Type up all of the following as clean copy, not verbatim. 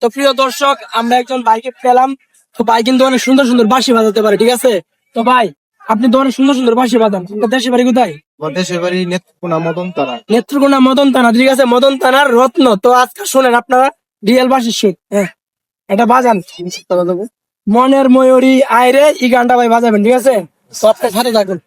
তো প্রিয় দর্শক, আমরা একজন বাইকে পেলাম। তো ভাই কিন্তু অনেক সুন্দর সুন্দর বাঁশি বাজাতে পারে, ঠিক আছে? তো ভাই, আপনি তো অনেক সুন্দর সুন্দর বাঁশি বাজান। আপনার দেশের বাড়ি কোথায়? দেশের বাড়ি নেত্রকোনা মদন তারা। নেত্রকোনা মদন থানা, ঠিক আছে, মদন থানার রত্ন। তো আজকে শোনেন আপনারা রিয়েল বাঁশির সুর। হ্যাঁ, এটা বাজান। মনের ময়ূরী আইরে এই গানটা ভাই বাজাবেন, ঠিক আছে? তো আপনার সাথে থাকুন।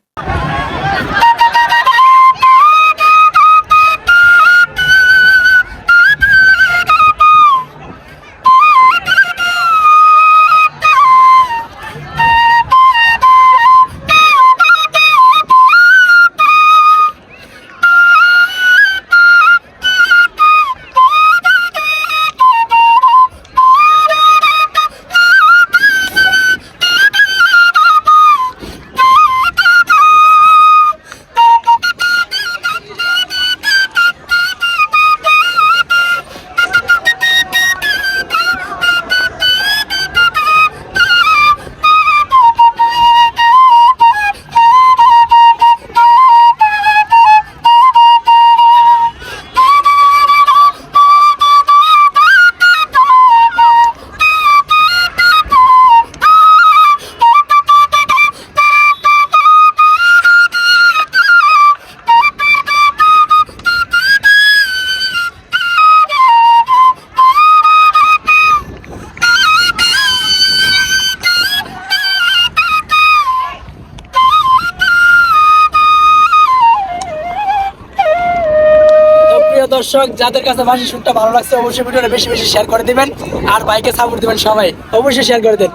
তো প্রিয় দর্শক, যাদের কাছে বাঁশির সুরটা ভালো লাগছে অবশ্যই ভিডিওটা বেশি বেশি শেয়ার করে দিবেন, আর বাইকে সাপোর্ট দিবেন সবাই, অবশ্যই শেয়ার করে দেন।